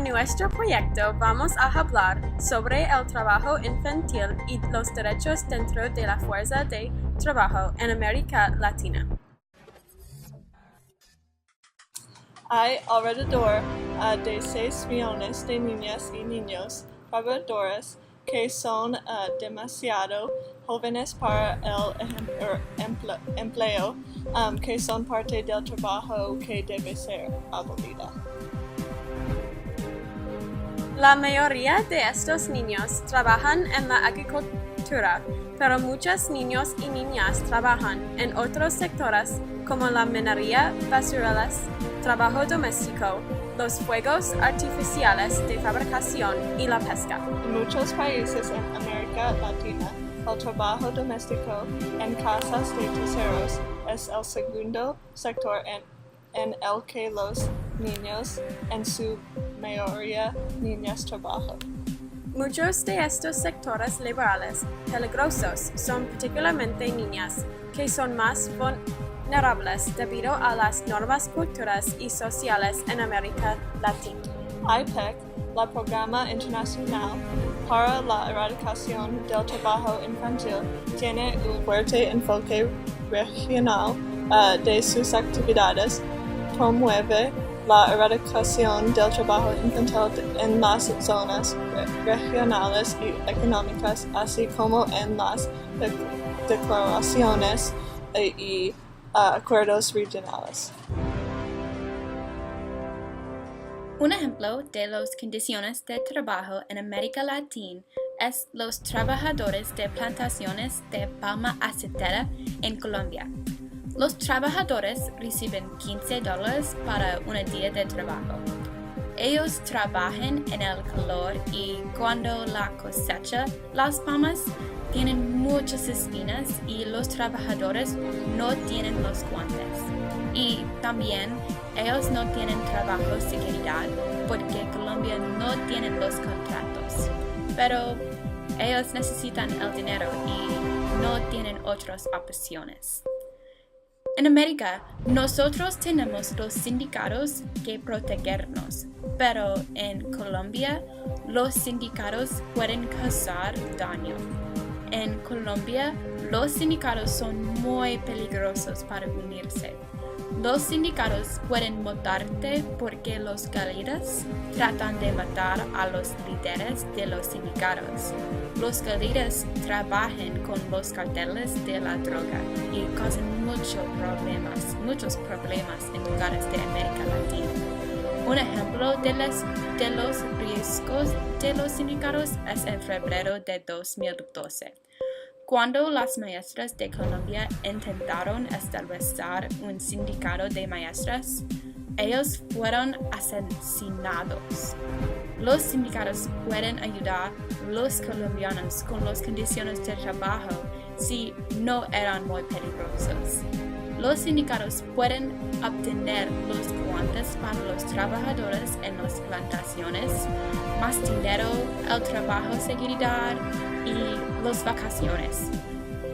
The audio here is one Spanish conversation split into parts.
nuestro proyecto vamos a hablar sobre el trabajo infantil y los derechos dentro de la fuerza de trabajo en América Latina. Hay alrededor de 6 millones de niñas y niños trabajadores que son demasiado jóvenes para el empleo, que son parte del trabajo que debe ser abolida. La mayoría de estos niños trabajan en la agricultura, pero muchos niños y niñas trabajan en otros sectores como la minería, basureros, trabajo doméstico, los fuegos artificiales de fabricación y la pesca. En muchos países en América Latina, el trabajo doméstico en casas de terceros es el segundo sector en el que los niños, en su mayoría niñas, trabajan. Muchos de estos sectores laborales peligrosos son particularmente niñas, que son más vulnerables debido a las normas culturales y sociales en América Latina. IPEC, el Programa Internacional para la Erradicación del Trabajo Infantil, tiene un fuerte enfoque regional de sus actividades, promueve la erradicación del trabajo infantil en las zonas regionales y económicas, así como en las declaraciones y acuerdos regionales. Un ejemplo de las condiciones de trabajo en América Latina es los trabajadores de plantaciones de palma acetera en Colombia. Los trabajadores reciben $15 para un día de trabajo. Ellos trabajan en el calor y cuando la cosecha las palmas tienen muchas espinas y los trabajadores no tienen los guantes. Y también ellos no tienen trabajo seguridad porque Colombia no tiene los contratos. Pero ellos necesitan el dinero y no tienen otras opciones. En América, nosotros tenemos los sindicatos que protegernos, pero en Colombia, los sindicatos pueden causar daño. En Colombia, los sindicatos son muy peligrosos para unirse. Los sindicatos pueden matarte porque los guerrillas tratan de matar a los líderes de los sindicatos. Los guerrillas trabajan con los carteles de la droga y causan muchos problemas en lugares de América Latina. Un ejemplo de los riesgos de los sindicatos es en febrero de 2012. Cuando las maestras de Colombia intentaron establecer un sindicato de maestras, ellos fueron asesinados. Los sindicatos pueden ayudar a los colombianos con las condiciones de trabajo si no eran muy peligrosos. Los sindicatos pueden obtener los guantes para los trabajadores en las plantaciones, más dinero, el trabajo, seguridad y las vacaciones.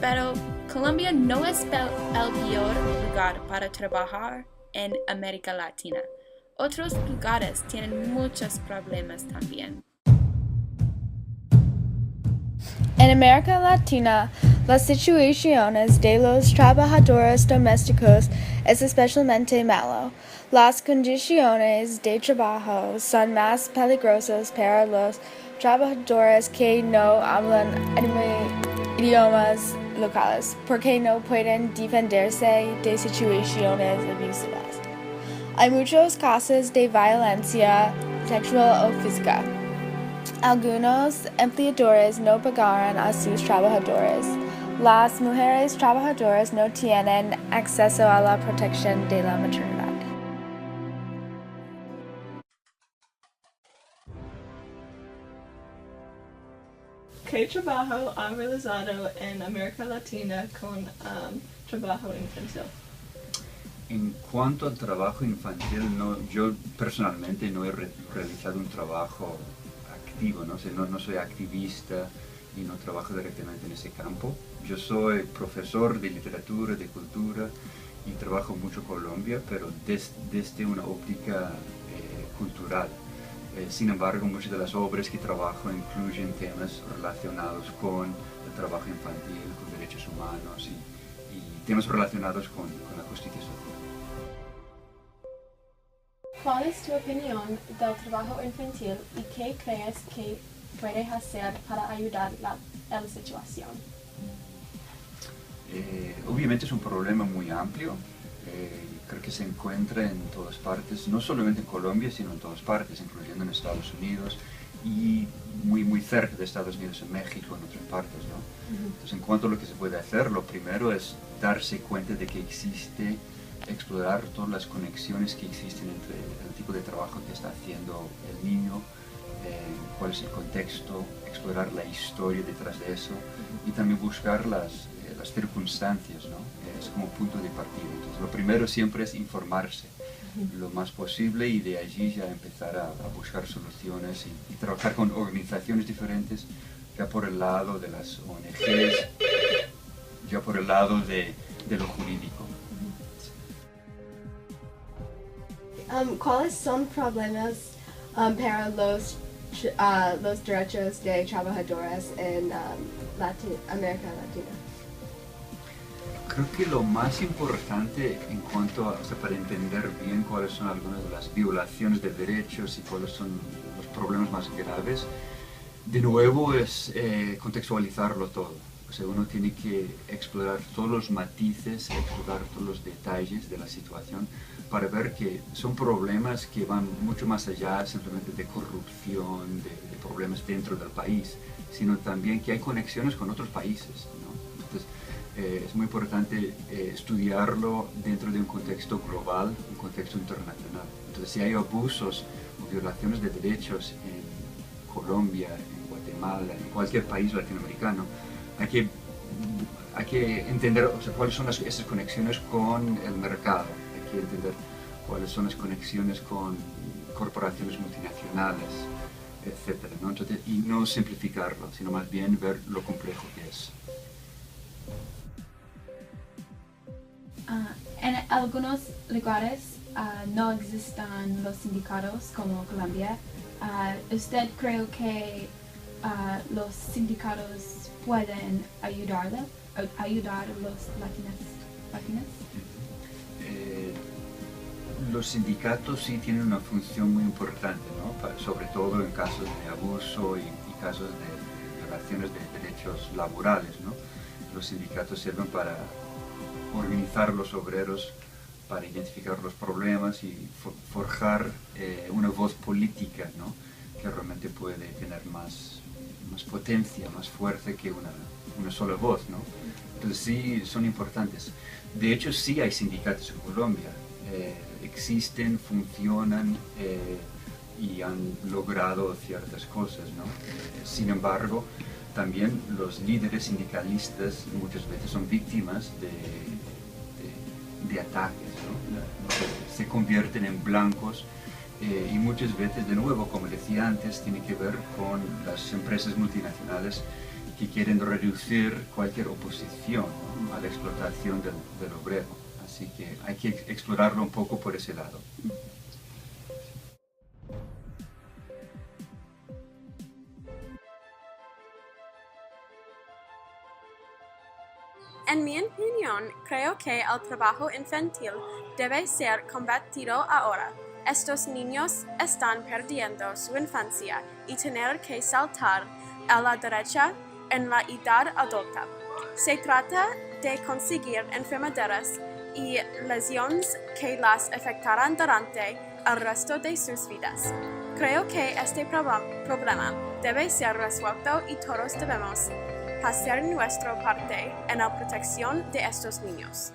Pero Colombia no es el peor lugar para trabajar en América Latina. Otros lugares tienen muchos problemas también. En América Latina, las situaciones de los trabajadores domésticos es especialmente malo. Las condiciones de trabajo son más peligrosas para los trabajadores que no hablan idiomas locales, porque no pueden defenderse de situaciones abusivas. Hay muchos casos de violencia sexual o física. Algunos empleadores no pagan a sus trabajadores. Las mujeres trabajadoras no tienen acceso a la protección de la maternidad. ¿Qué trabajo ha realizado en América Latina con trabajo infantil? En cuanto al trabajo infantil, yo personalmente no he realizado un trabajo activo, no soy activista y no trabajo directamente en ese campo. Yo soy profesor de literatura, de cultura y trabajo mucho en Colombia, pero desde una óptica cultural. Sin embargo, muchas de las obras que trabajo incluyen temas relacionados con el trabajo infantil, con derechos humanos y temas relacionados con la justicia social. ¿Cuál es tu opinión del trabajo infantil y qué crees que puedes hacer para ayudar a la situación? Obviamente es un problema muy amplio. Creo que se encuentra en todas partes, no solamente en Colombia, sino en todas partes, incluyendo en Estados Unidos y muy cerca de Estados Unidos, en México, en otras partes, ¿no? Entonces, en cuanto a lo que se puede hacer, lo primero es darse cuenta de que existe, explorar todas las conexiones que existen entre el tipo de trabajo que está haciendo el niño, cuál es el contexto, explorar la historia detrás de eso y también buscar las circunstancias, ¿no? Es como punto de partida. Entonces, lo primero siempre es informarse lo más posible y de allí ya empezar a buscar soluciones y trabajar con organizaciones diferentes, ya por el lado de las ONGs, ya por el lado de lo jurídico. ¿Cuáles son problemas para los derechos de trabajadores en América Latina? Creo que lo más importante en cuanto a, para entender bien cuáles son algunas de las violaciones de derechos y cuáles son los problemas más graves, de nuevo es contextualizarlo todo. O sea, uno tiene que explorar todos los matices, explorar todos los detalles de la situación para ver que son problemas que van mucho más allá simplemente de corrupción, de problemas dentro del país, sino también que hay conexiones con otros países, ¿no? Entonces, es muy importante estudiarlo dentro de un contexto global, un contexto internacional. Entonces, si hay abusos o violaciones de derechos en Colombia, en Guatemala, en cualquier país latinoamericano, hay que entender, o sea, cuáles son esas conexiones con el mercado, hay que entender cuáles son las conexiones con corporaciones multinacionales, etc., ¿no? Entonces, y no simplificarlo, sino más bien ver lo complejo que es. En algunos lugares no existen los sindicatos como Colombia. ¿Usted cree que los sindicatos pueden ayudar a los latinos? Los sindicatos sí tienen una función muy importante, ¿no? Sobre todo en casos de abuso y casos de violaciones de derechos laborales, ¿no? Los sindicatos sirven para organizar los obreros, para identificar los problemas y forjar una voz política, ¿no? Que realmente puede tener más potencia, más fuerza que una sola voz, ¿no? Entonces sí son importantes. De hecho sí hay sindicatos en Colombia, existen, funcionan y han logrado ciertas cosas, ¿no? Sin embargo, también los líderes sindicalistas muchas veces son víctimas de ataques, ¿no? Se convierten en blancos y muchas veces, de nuevo, como decía antes, tiene que ver con las empresas multinacionales que quieren reducir cualquier oposición, ¿no?, a la explotación del obrero. Así que hay que explorarlo un poco por ese lado. En mi opinión, creo que el trabajo infantil debe ser combatido ahora. Estos niños están perdiendo su infancia y tener que saltar a la derecha en la edad adulta. Se trata de conseguir enfermedades y lesiones que las afectarán durante el resto de sus vidas. Creo que este problema debe ser resuelto y todos debemos hacer nuestra parte en la protección de estos niños.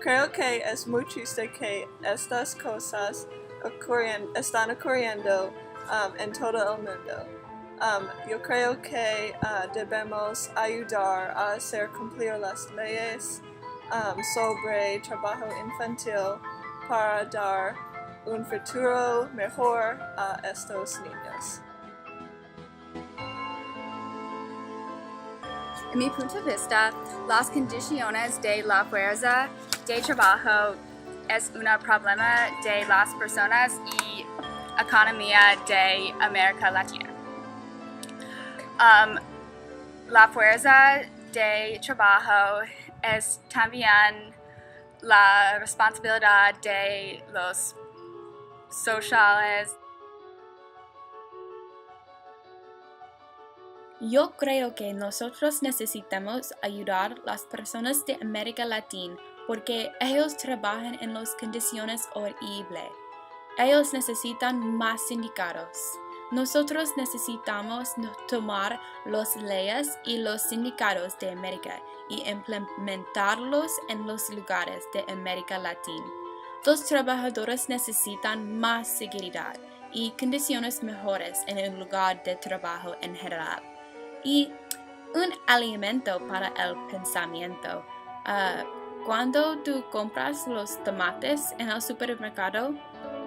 Creo que es muy triste que estas cosas están ocurriendo en todo el mundo. Yo creo que debemos ayudar a hacer cumplir las leyes sobre trabajo infantil para dar un futuro mejor a estos niños. En mi punto de vista, las condiciones de la fuerza de trabajo es un problema de las personas y economía de América Latina. La fuerza de trabajo es también la responsabilidad de los sociales. Yo creo que nosotros necesitamos ayudar a las personas de América Latina porque ellos trabajan en las condiciones horribles. Ellos necesitan más sindicatos. Nosotros necesitamos tomar las leyes y los sindicatos de América y implementarlos en los lugares de América Latina. Los trabajadores necesitan más seguridad y condiciones mejores en el lugar de trabajo en general. Y un alimento para el pensamiento. Cuando tú compras los tomates en el supermercado,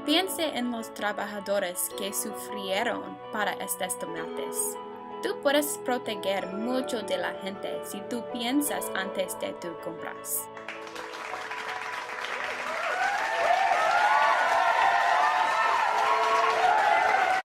piense en los trabajadores que sufrieron para estos tomates. Tú puedes proteger mucho de la gente si tú piensas antes de tu compras.